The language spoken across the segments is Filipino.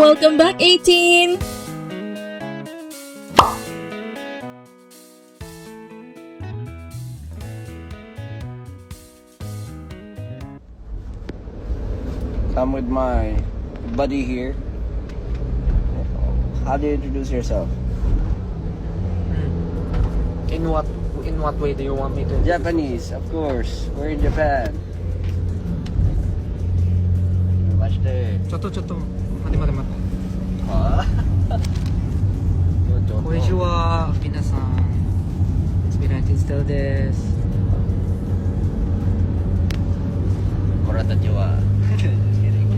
Welcome back, 18! I'm with my buddy here. How do you introduce yourself? In what way do you want me to? Japanese, of course. We're in Japan. Watch there. Choto. Mati. Huh? Konnichiwa, minasan. Inspiratin still des. Moratachiwa. Just kidding.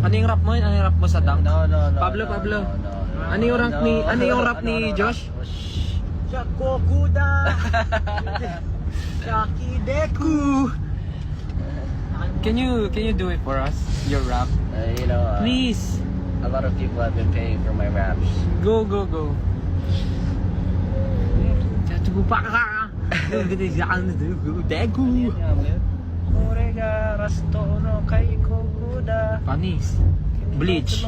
Ano yung rap mo? Ano yung rap mo sa dunk? No. Pablo. No. Ano yung rap ni Josh? Shakokuda. Shakideku. Can you do it for us? Your rap, please. A lot of people have been paying for my raps. Go. Jatugu pa ka. Deku. Orega rasto no kai kokuda. Panis. Bleach.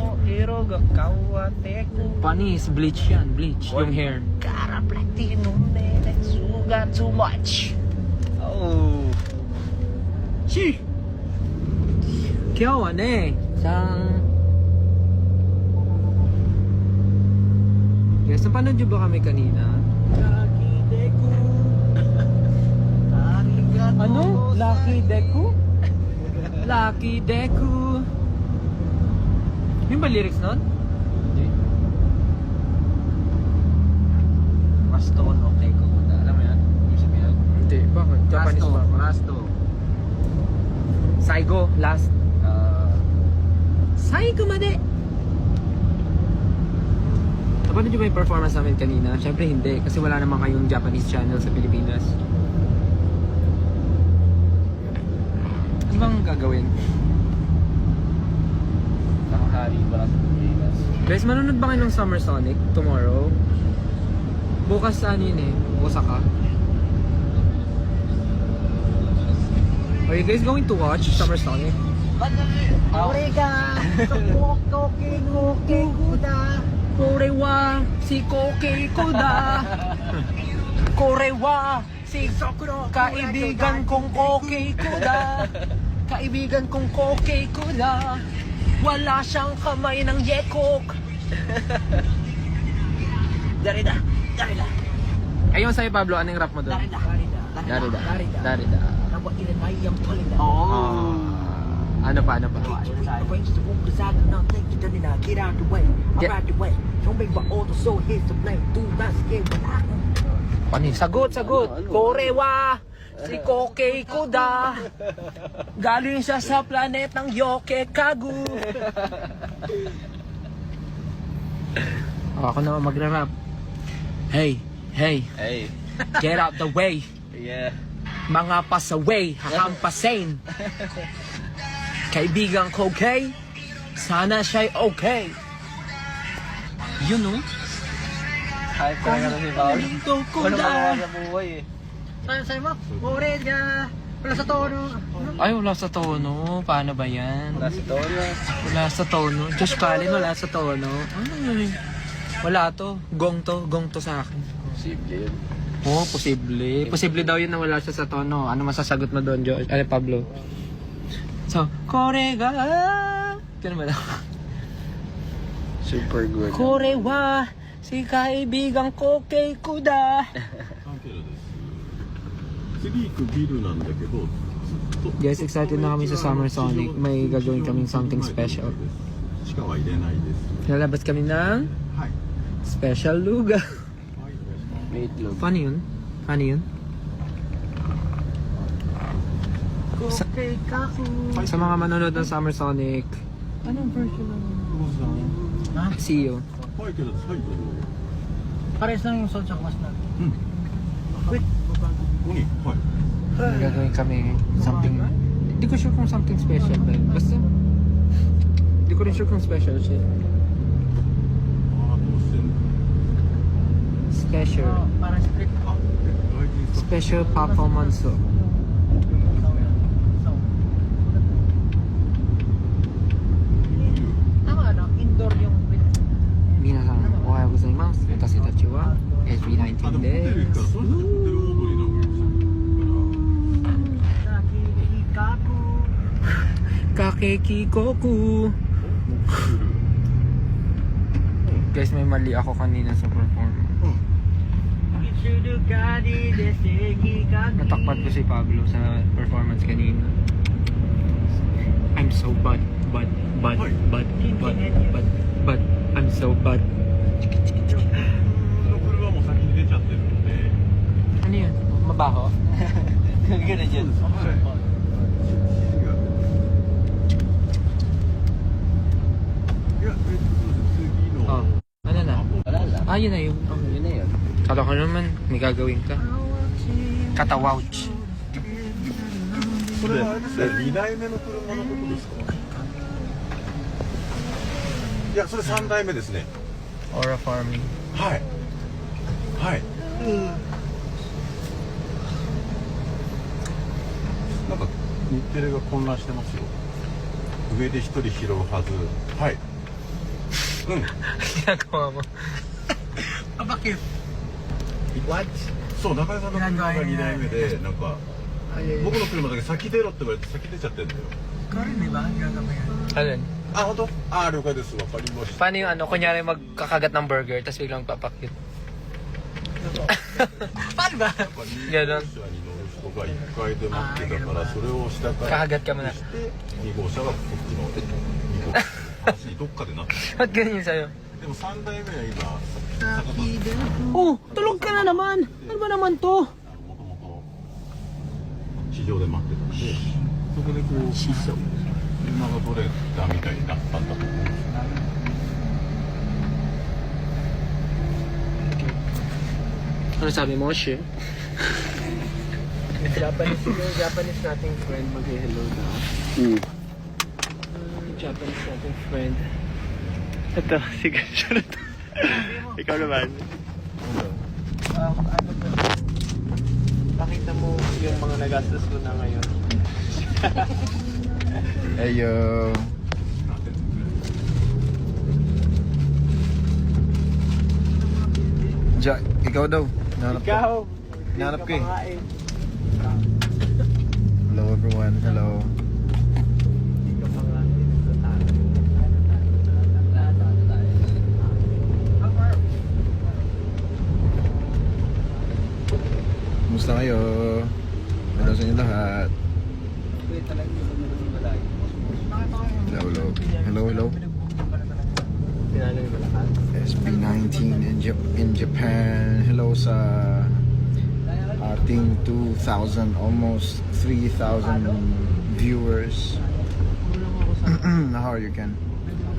Panis, bleach yan. Bleach yung hair. Cara platinum you got too much. Oh. Shi. Kyo ne. Sang. Yes, napanood nyo ba kami kanina? Ano? Lucky Deku? Lucky Deku. Yung ba lyrics nun? Hindi. Rasto no kai kokuda. Alam mo yan? Yung sabihan? Hindi, bakit? Japanese ba? Rasto. Saigo, last. Saigo made! Napanood nyo ba yung performance namin kanina? Siyempre hindi, kasi wala naman kayong Japanese channel sa Pilipinas. Ano bang gagawin? Nakahari ba lang sa Pilipinas? Guys, manonood ba kayo ng Summer Sonic tomorrow? Bukas ano yun eh? Osaka. Are you guys going to watch Summer Sonic? Orega kokuda. Korewa si Koke Koda. Korewa si kaibigan kong Koke Koda. Kaibigan kong Koke Koda. Wala siyang kamay ng yekok. Darida. Ayun sa'yo Pablo, anong rap mo doon? Darida. Oh. Ano pa? Sagot. Korewa si Koke Koda. Galing siya sa planetang Yoke Kagu. Ako naman magra-rap. Hey. Get out the way. Yeah. Mga pasaway, hakampasin. Kaibigan ko okay, sana siya'y okay. Yun no? Hype talaga na si Paul. Wala makawa sa buhay eh. Sa'yo mo? Orega. Wala sa tono. Ay, wala sa tono. Paano ba yan? Wala si Tono. Wala sa tono. Josh Cullen, wala sa tono. Ano yun? Wala to. Gong to sa akin. Posible yun. Oo, posible. Posible daw yun na wala siya sa tono. Ano masasagot mo doon, Josh? Pablo? So, Korega. Ganun ba daw? Super good. Korewa, si kaibigan ko kay Kuda. Guys, excited na kami sa Summer Sonic. May gagawin kaming something special. Lalabas kami ng special luga. Meatloaf. Funny yun? Sa mga manonood ng Summer Sonic, Anong version ng see you. Pares lang yung sound sa class natin. May gagawin kami something. Hindi ko sure kung something special ba yun. Basta hindi ko rin sure kung special siya. Parang script. Special performance. Tama Ito si Tachiwa. SB19 Legs. Kakekikoku. Guys, may mali ako kanina sa performance. Natakpan ko si Pablo sa performance kanina. I'm so bad. I'm so bad. Ano yun? Mabaho? Ganun yun. Oh. Ano na? Wala lang. Ah, yun na yun. Yun na yun. Kala ko naman, may gagawin ka. Katawouch. これはあれですね、2代目の車のことですか？いや、それ3代目ですね。 Aura Farming. はい。はい。なんか日テレが混乱してますよ。上で1人拾うはず。はい。うん。 Ginagawa mo. Bakit? What? そう中井さんの車が2代目でなんか僕の車だけ先出ろって言われて先出ちゃってんだよ。 Ikaw rin, di ba? Gagawin yan. Alin? あ、本当？あ、了解です。わかりました。 Paano yung ano, kunyari magkakagat ng burger, tapos biglang papakit. Paano ba? ガドン。車に乗る人が1階で待ってたからそれを下から Kakagat ka muna. して2号車がこっちの2号車足どっかでなって Ba't ganyan yung sa'yo? でも3代目は今坂田 Oh, tulog ka na naman! Ano ba naman to? もともと地上で待ってたんでそこでこう車が取れたみたいになったんだと思うんですよ。 Ano sabi mo, Shi? Japanese nating friend mag-hello na. Japanese nating friend. Ito, si Gansha na to. Ikaw naman. Ano ba? Pakita mo yung mga nagastos ko na ngayon. Ayo. Ja, ikaw daw. Ikaw! Nanap ko eh. Pakain. Hello everyone. Hello. Hindi ka pakain. Kumusta kayo? Hello sa inyo lahat. Hello, hello. Hello, hello. Pinalo yung malakas. SB19 in Japan. Hello sa ating 2,000, almost 3,000 viewers. How are you, Ken?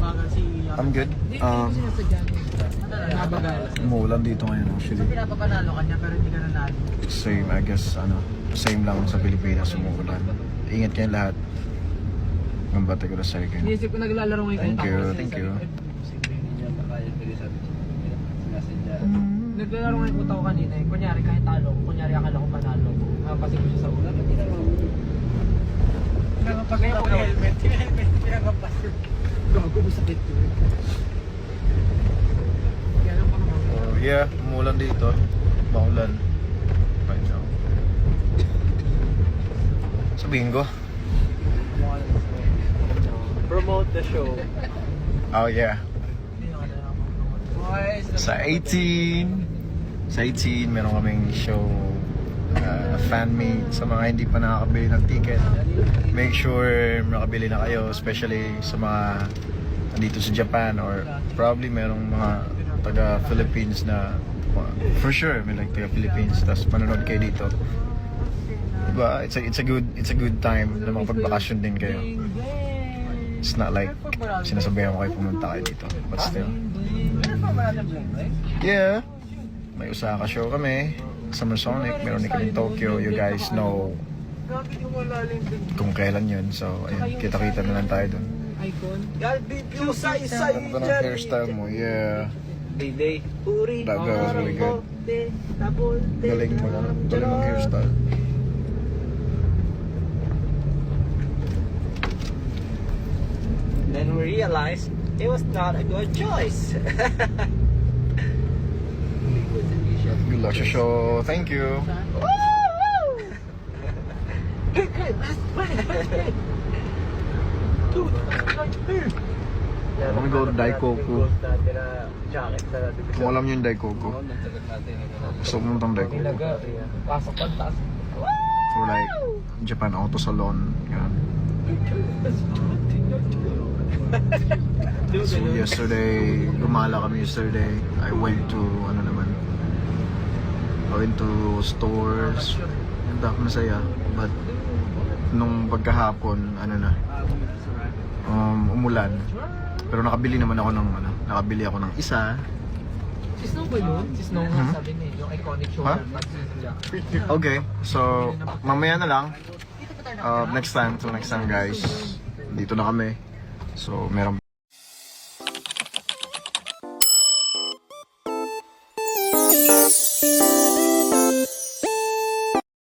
Bagal si... I'm good. Umuulan dito ngayon actually. Pinapapanalo ka niya pero hindi ka nanalo. Same, I guess, same lang sa Pilipinas, umuulan. Ingat kayo lahat. Mambate ko na sa'yo, Ken. Inisip ko naglalaro ngayon. Thank you, thank you. Naglalaro ngayon ko tao kanina eh. Kunyari kahit talo, kunyari akala ko panalo. Nakapasig ko siya sa ulan. Pinagpapas ko helmet. Pinagpapas ko. Gago mo sakit ko. Kaya lang pa naman. Oh, yeah, umuulan dito. Maulan. Right now. Sabihin ko. Promote the show. Oh yeah. Hindi na ka Sa 18 meron kaming show, fan meet. Sa mga hindi pa nakakabili ng ticket, make sure makabili na kayo, especially sa mga nandito sa Japan or probably merong mga taga Philippines na for sure may like taga Philippines tapos manonood kayo dito. Diba? It's a good time na makapagbakasyon din kayo. It's not like sinasabihan ko kayo pumunta kayo dito, but still. Yeah. May Osaka show kami. Summer Sonic. Meron din kami Tokyo. You guys know kung kailan yun. So, ayun. Kita-kita na lang tayo dun. Icon. Ganda ng hairstyle mo. Yeah. Day. That was really good. Galing mag hairstyle. Then we realized it was not a good choice. luck sa show. Thank you. I'm gonna go to Daikoku. Kung alam niyo yung Daikoku. Gusto ko pumunta ng Daikoku. Pasok pa taas. For like, Japan Auto Salon. Yan. So yesterday, gumala kami yesterday. I went to, I went to stores. Ganda ako masaya. But, nung pagkahapon, umulan. Pero nakabili naman ako ng, nakabili ako ng isa. Si Snow ba yun? Si Snow nga sabi niya, yung iconic show Huh? ng Pag-Ninja. Okay, so, mamaya na lang. Next time, guys. Dito na kami. So, meron